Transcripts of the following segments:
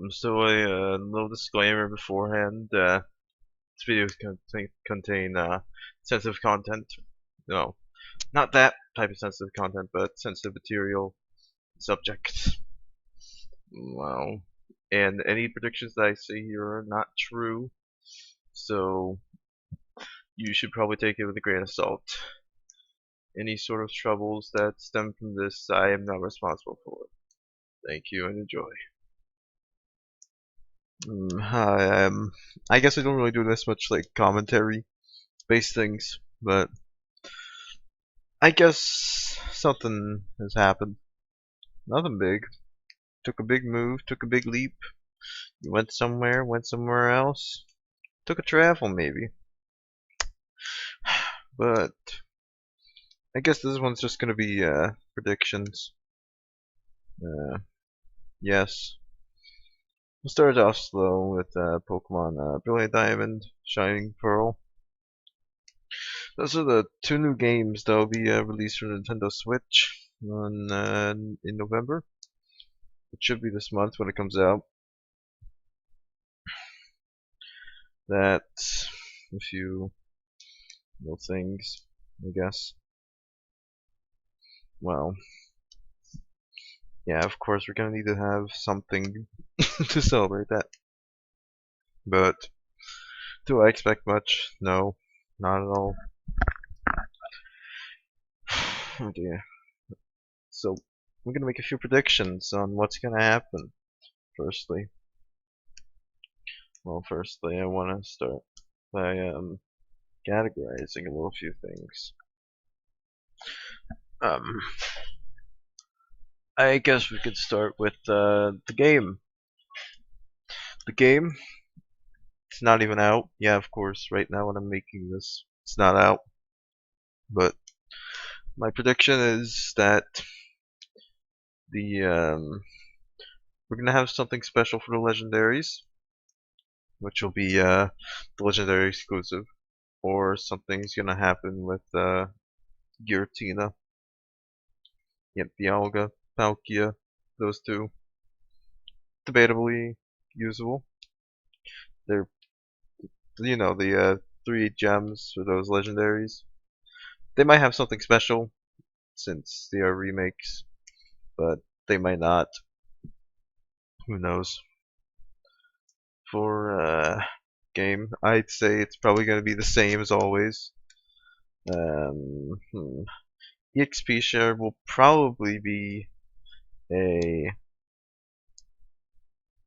So a little disclaimer beforehand. This video contain sensitive content. No, not that type of sensitive content, but sensitive material, subject. Wow. And any predictions that I say here are not true, so you should probably take it with a grain of salt. Any sort of troubles that stem from this, I am not responsible for. Thank you and enjoy. Hi, I guess I don't really do this much like commentary based things, but I guess something has happened. Nothing big. Took a big move, took a big leap. Went somewhere else. Took a travel maybe. But I guess this one's just gonna be predictions. Yes. We'll start off slow with Pokemon Brilliant Diamond, Shining Pearl. Those are the two new games that will be released for Nintendo Switch in November. It should be this month when it comes out. That's a few little things, I guess. Well, yeah, of course we're gonna need to have something to celebrate that. But do I expect much? No, not at all. Oh dear. So we're gonna make a few predictions on what's gonna happen. Firstly, I want to start by categorizing a little few things. Um, I guess we could start with the game. The game, it's not even out. Yeah, of course, right now when I'm making this, it's not out. But my prediction is that the we're gonna have something special for the legendaries, which will be the legendary exclusive, or something's gonna happen with Giratina. Yep, Dialga, Palkia, those two, debatably usable. They're the three gems for those legendaries. They might have something special since they are remakes, but they might not. Who knows? For game, I'd say it's probably going to be the same as always. Um, hmm. EXP share will probably be a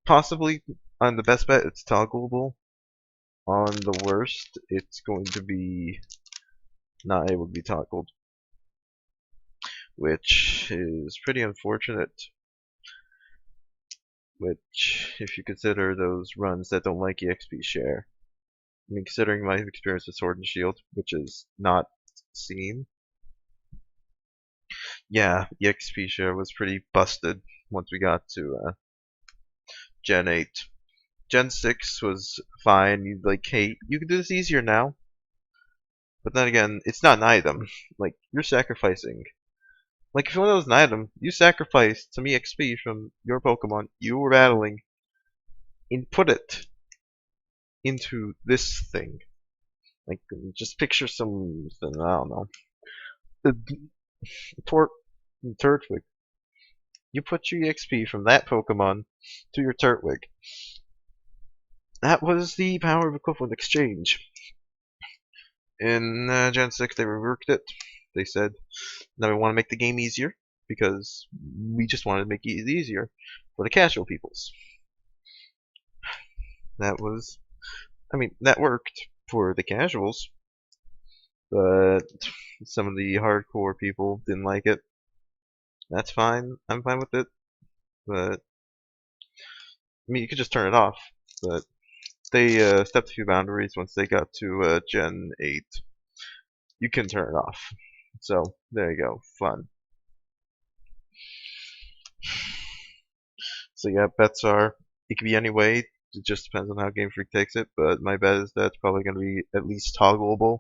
possibly on the best bet. It's toggleable. On the worst, it's going to be not able to be toggled, which is pretty unfortunate. Which, if you consider those runs that don't like EXP share, I mean, considering my experience with Sword and Shield, which is not seen, yeah, EXP share was pretty busted once we got to Gen 8. Gen 6 was fine. You'd like, hey, you can do this easier now. But then again, it's not an item. Like, you're sacrificing. Like, if you want to an item, you sacrificed some EXP from your Pokemon you were battling and put it into this thing. Like, just picture something, I don't know. The Turtwig. You put your EXP from that Pokemon to your Turtwig. That was the power of equivalent exchange. In Gen 6, they reworked it. They said, now we want to make the game easier because we just wanted to make it easier for the casual peoples. That worked for the casuals, but some of the hardcore people didn't like it. That's fine. I'm fine with it. But you could just turn it off. But they stepped a few boundaries once they got to Gen 8. You can turn it off. So there you go. Fun. So yeah, bets are it could be any way. It just depends on how Game Freak takes it. But my bet is that it's probably going to be at least toggleable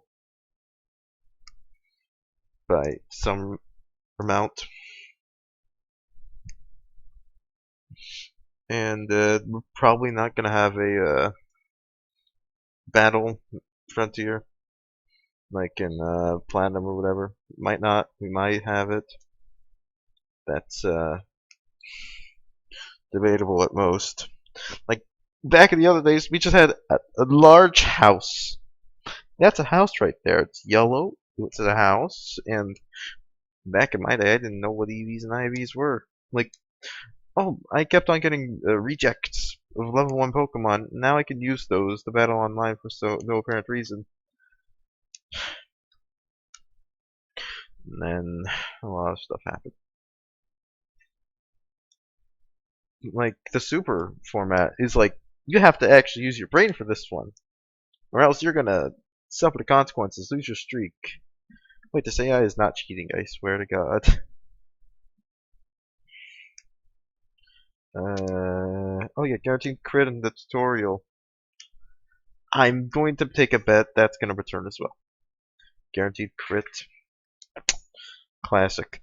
by some amount. and we're probably not gonna have a battle frontier like in Platinum or whatever. Might not. We might have it. That's debatable at most. Like back in the other days, we just had a large house. That's a house right there. It's yellow. It's a house, and back in my day, I didn't know what EVs and IVs were. Like, oh, I kept on getting rejects of level 1 Pokemon. Now I can use those to battle online for no apparent reason. And then a lot of stuff happened. Like, the super format is like, you have to actually use your brain for this one. Or else you're gonna suffer the consequences, lose your streak. Wait, this AI is not cheating, I swear to God. Oh yeah, guaranteed crit in the tutorial. I'm going to take a bet that's going to return as well. Guaranteed crit. Classic.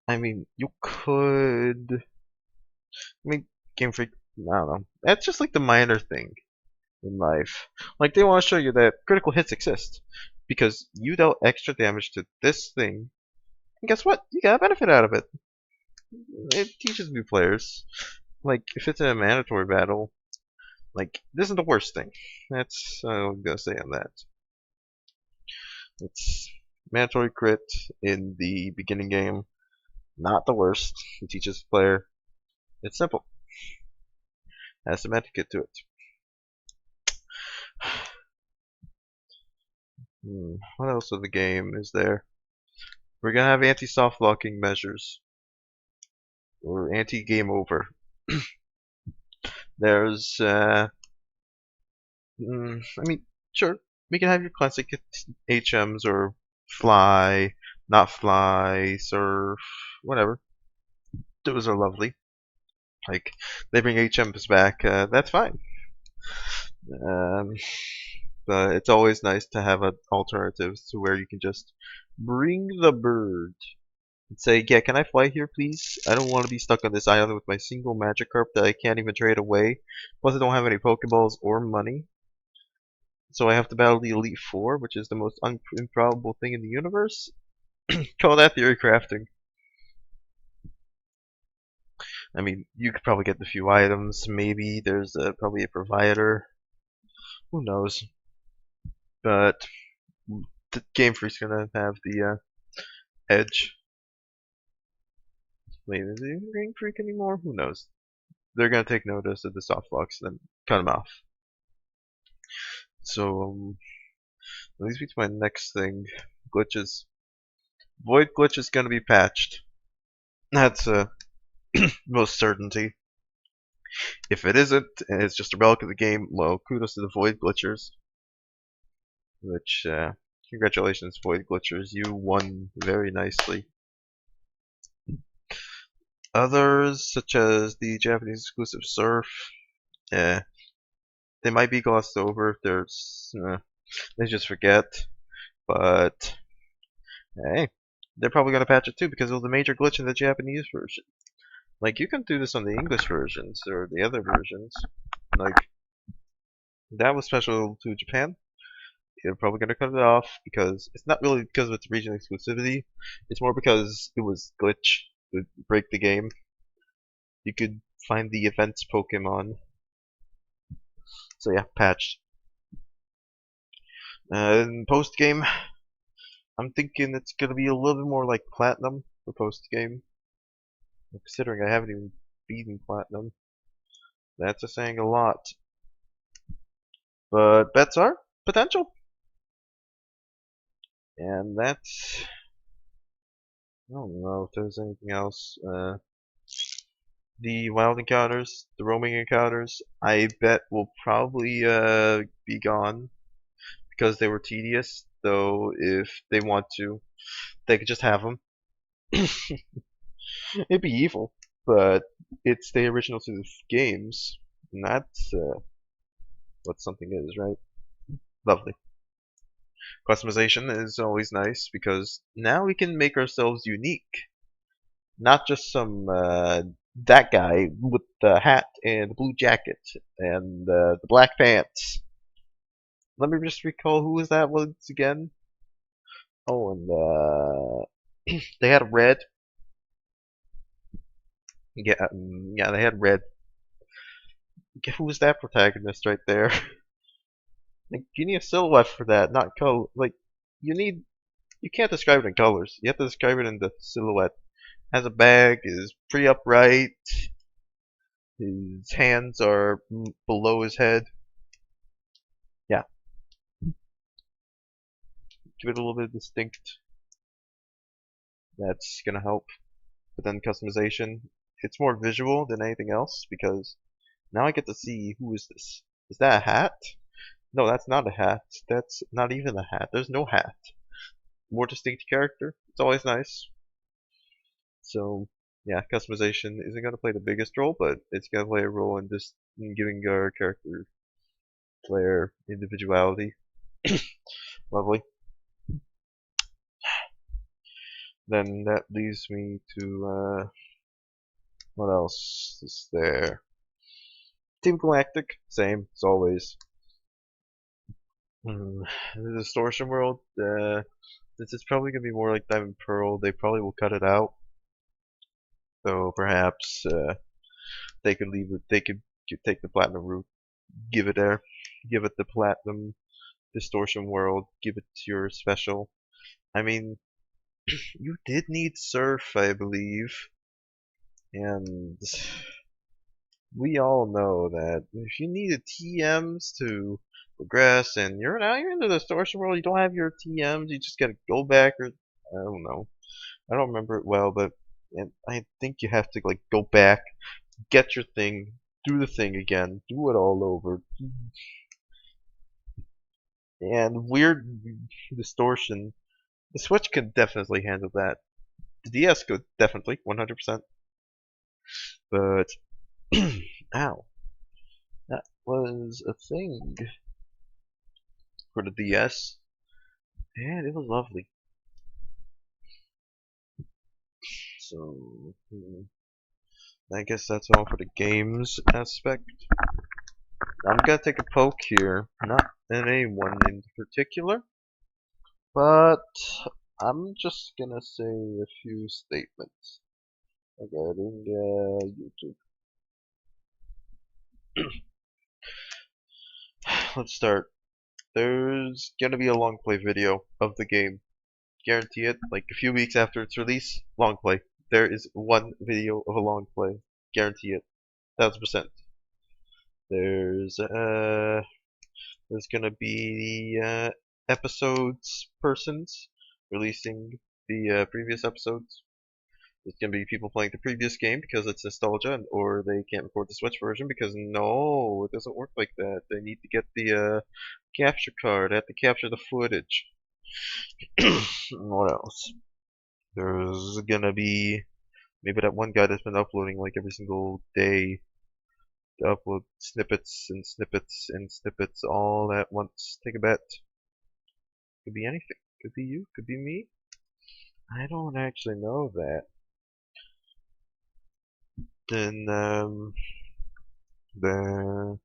I mean, you could... I mean, Game Freak, I don't know. That's just like the minor thing in life. Like, they want to show you that critical hits exist. Because you dealt extra damage to this thing. And guess what? You got a benefit out of it. It teaches new players. Like, if it's a mandatory battle, like, this isn't the worst thing. That's all I'm gonna say on that. It's mandatory crit in the beginning game. Not the worst. It teaches the player. It's simple. Has some etiquette to it. What else of the game is there? We're gonna have anti-soft locking measures. Or anti-game over. There's, I mean, sure, we can have your classic HMs or fly, not fly, surf, whatever. Those are lovely. Like, they bring HMs back, that's fine. But it's always nice to have an alternative to where you can just bring the bird and say, yeah, can I fly here, please? I don't want to be stuck on this island with my single Magikarp that I can't even trade away. Plus, I don't have any Pokeballs or money. So I have to battle the Elite Four, which is the most improbable thing in the universe. Call that theory crafting. I mean, you could probably get the few items. Maybe there's probably a provider. Who knows? But the Game Freak's gonna have the edge. Wait, is it Game Freak anymore? Who knows? They're gonna take notice of the soft locks and then cut them off. So, that leads me to my next thing. Glitches. Void glitch is gonna be patched. That's most certainty. If it isn't, and it's just a relic of the game, well, kudos to the Void glitchers. Which, congratulations, Void glitchers. You won very nicely. Others, such as the Japanese exclusive Surf, they might be glossed over if there's, they just forget. But, hey, they're probably going to patch it too because it was a major glitch in the Japanese version. Like, you can do this on the English versions or the other versions. Like, that was special to Japan. They're probably going to cut it off because it's not really because of its regional exclusivity. It's more because it was glitch to break the game. You could find the events Pokemon. So yeah, patched. And post game, I'm thinking it's gonna be a little bit more like Platinum for post game. Considering I haven't even beaten Platinum, that's saying a lot. But bets are potential, and that's. I don't know if there's anything else. The wild encounters, the roaming encounters, I bet will probably be gone because they were tedious. Though if they want to, they could just have them. It'd be evil, but it's the original to the games, and that's what something is, right? Lovely. Customization is always nice because now we can make ourselves unique. Not just some that guy with the hat and the blue jacket and the black pants. Let me just recall who was that once again. Oh, and they had red. Yeah, yeah, they had red. Who was that protagonist right there? Like, you need a silhouette for that, not color. Like, you need. You can't describe it in colors. You have to describe it in the silhouette. Has a bag, is pretty upright. His hands are below his head. Yeah, give it a little bit distinct. That's gonna help. But then customization, it's more visual than anything else because now I get to see who is this. Is that a hat? No, that's not a hat. That's not even a hat. There's no hat. More distinct character. It's always nice. So yeah, customization isn't gonna play the biggest role, but it's gonna play a role in just giving our character player individuality. Lovely. Then that leaves me to what else is there? Team Galactic, same as always. The distortion world, since it's probably gonna be more like Diamond Pearl, they probably will cut it out. So perhaps they could leave it. They could take the platinum route, give it there, give it the platinum distortion world, give it your special. I mean, you did need Surf, I believe, and we all know that if you needed TMs to progress, and you're in the distortion world, you don't have your TMs, you just gotta go back, or I don't know. I don't remember it well, but and I think you have to like go back, get your thing, do the thing again, do it all over, and weird distortion. The Switch could definitely handle that. The DS could definitely, 100%. But ow, that was a thing for the DS, and it was lovely. So I guess that's all for the games aspect. I'm gonna take a poke here, not in anyone in particular, but I'm just gonna say a few statements regarding YouTube. Let's start. There's gonna be a long play video of the game. Guarantee it. Like a few weeks after its release, long play. There is one video of a long play. Guarantee it. 1000%. There's uh There's gonna be episodes persons releasing the previous episodes. There's gonna be people playing the previous game because it's nostalgia, or they can't record the Switch version because no, it doesn't work like that. They need to get the capture card. They have to capture the footage. What else? There's gonna be maybe that one guy that's been uploading like every single day to upload snippets and snippets and snippets all at once. Take a bet. Could be anything. Could be you. Could be me. I don't actually know that. Then there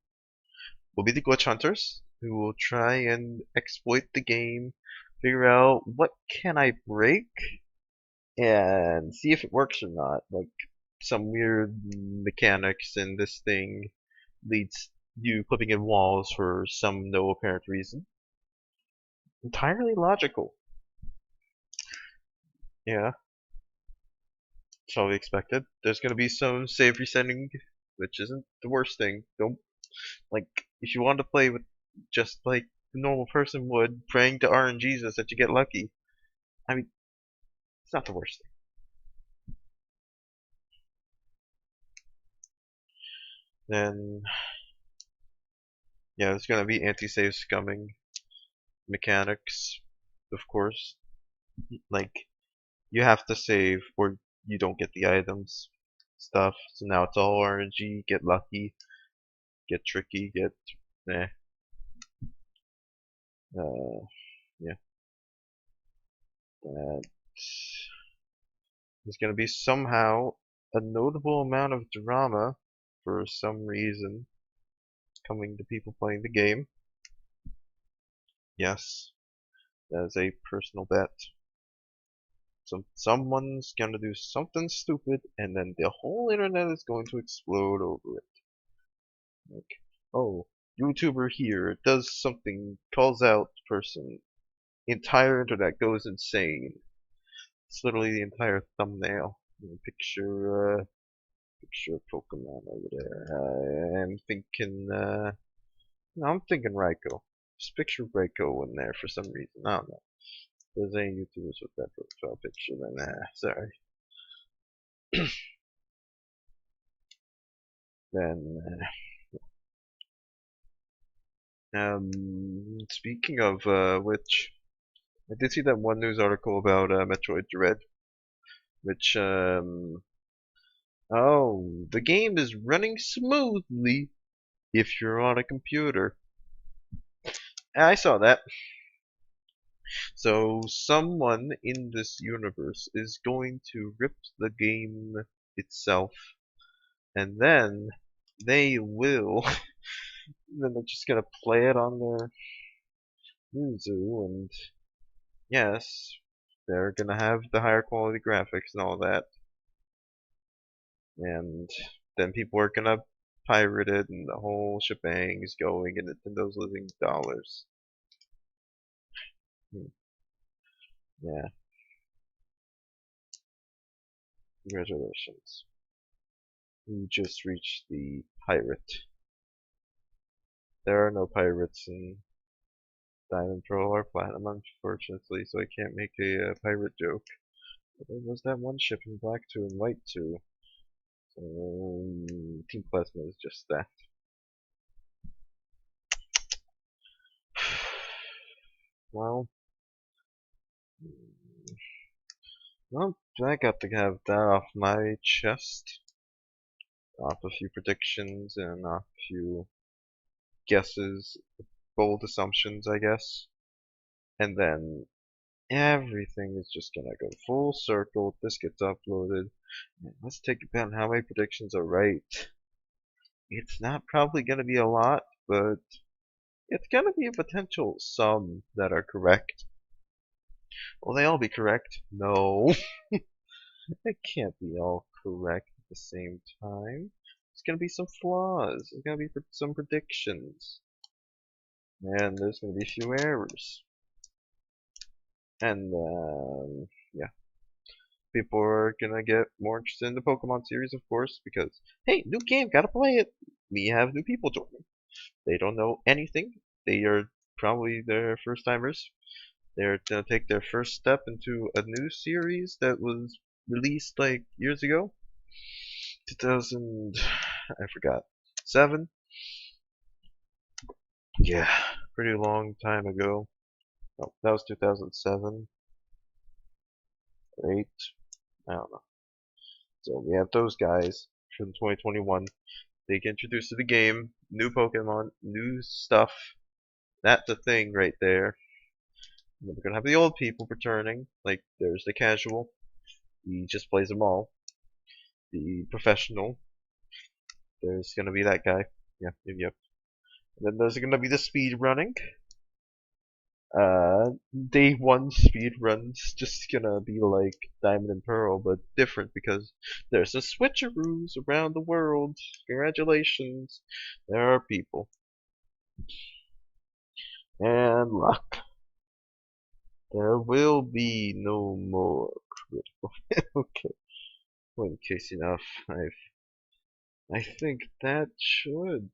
will be the glitch hunters who will try and exploit the game, figure out what can I break, and see if it works or not. Like some weird mechanics in this thing leads you clipping in walls for some no apparent reason. Entirely logical. Yeah, shall be expected. There's gonna be some save resetting, which isn't the worst thing. Don't like if you want to play with just like a normal person would, praying to RNGesus that you get lucky. I mean, it's not the worst thing. Then yeah, there's gonna be anti-save scumming mechanics, of course. Like you have to save or you don't get the items stuff. So now it's all RNG. Get lucky, get tricky, get eh. Yeah. That there's gonna be somehow a notable amount of drama for some reason coming to people playing the game. Yes, that is a personal bet. Someone's gonna do something stupid, and then the whole internet is going to explode over it. Like, oh, YouTuber here does something, calls out person, entire internet goes insane. It's literally the entire thumbnail. Picture of Pokemon over there. I'm thinking, no, I'm thinking Raikou. Just picture Raikou in there for some reason. I don't know. If there's any YouTubers with that profile picture, then sorry. Then, speaking of which, I did see that one news article about Metroid Dread, which, oh, the game is running smoothly if you're on a computer. I saw that. So someone in this universe is going to rip the game itself, and then they will, then they're just gonna play it on their Yuzu, and yes, they're gonna have the higher quality graphics and all that, and then people are gonna pirate it, and the whole shebang is going, and Nintendo's losing dollars. Yeah, congratulations. You just reached the pirate. There are no pirates in Diamond, Pearl, or Platinum, unfortunately, so I can't make a pirate joke. But there was that one ship in Black 2 and White 2. So, Team Plasma is just that. Well, well, I got to have that off my chest. Off a few predictions and off a few guesses, bold assumptions, I guess. And then everything is just gonna go full circle. This gets uploaded. And let's take a bet on how many predictions are right. It's not probably gonna be a lot, but it's gonna be a potential some that are correct. Will they all be correct? No. It can't be all correct at the same time. There's gonna be some flaws. There's gonna be some predictions. And there's gonna be a few errors. And, yeah. People are gonna get more interested in the Pokemon series, of course, because, hey, new game, gotta play it. We have new people joining. They don't know anything. They are probably their first timers. They're gonna take their first step into a new series that was released like years ago. 2000, I forgot. 7? Yeah, pretty long time ago. Oh, that was 2007 or 8. I don't know. So we have those guys from 2021. They get introduced to the game, new Pokemon, new stuff. That's a thing right there. And then we're gonna have the old people returning. Like there's the casual. He just plays them all. The professional. There's gonna be that guy. Yep. And then there's gonna be the speed running. Day one speed runs just gonna be like Diamond and Pearl, but different because there's a switcheroos around the world. Congratulations, there are people and luck. There will be no more critical. Okay, well, in case enough, I think that should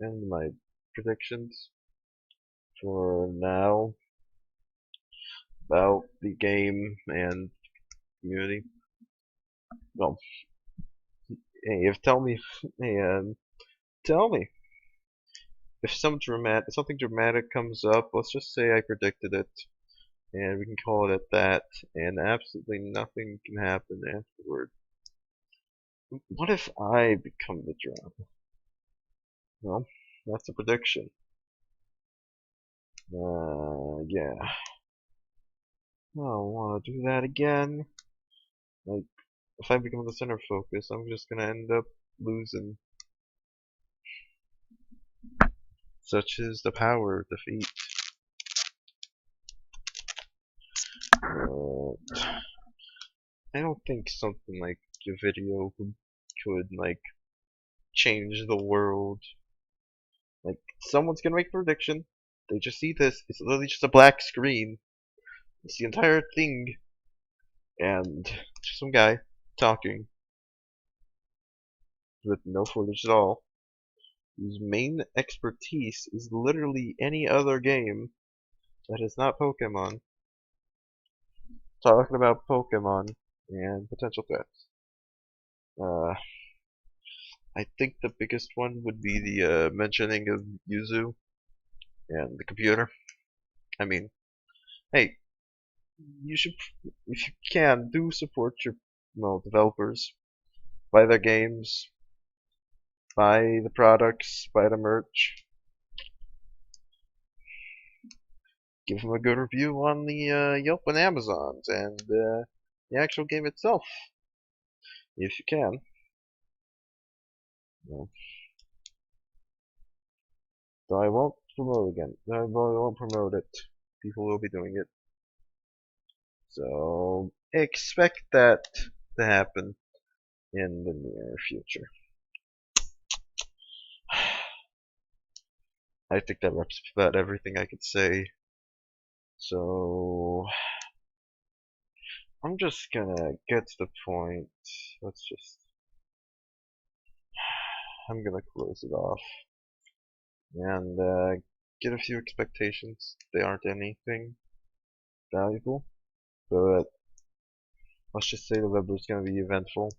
end my predictions for now about the game and community. Well, hey, hey, tell me if something dramatic comes up. Let's just say I predicted it, and we can call it at that. And absolutely nothing can happen afterward. What if I become the drama? Well, that's a prediction. Yeah. I don't want to do that again. Like, if I become the center of focus, I'm just gonna end up losing. Such is the power of defeat. I don't think something like a video could like change the world. Like someone's gonna make a prediction. They just see this. It's literally just a black screen. It's the entire thing, and just some guy talking with no footage at all, whose main expertise is literally any other game that is not Pokemon. Talking about Pokemon and potential threats. Uh, I think the biggest one would be the mentioning of Yuzu and the computer. I mean, hey, you should, if you can, do support your developers. Buy their games, buy the products, buy the merch. Give them a good review on the Yelp and Amazons and the actual game itself, if you can. No. So I won't promote again. I won't promote it. People will be doing it. So expect that to happen in the near future. I think that wraps up about everything I could say. So I'm just gonna get to the point. Let's just. I'm gonna close it off and get a few expectations. They aren't anything valuable, but let's just say November is gonna be eventful.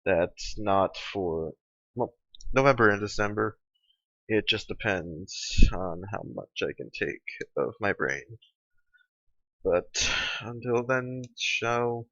That's not for well, November and December. It just depends on how much I can take of my brain. But until then, ciao.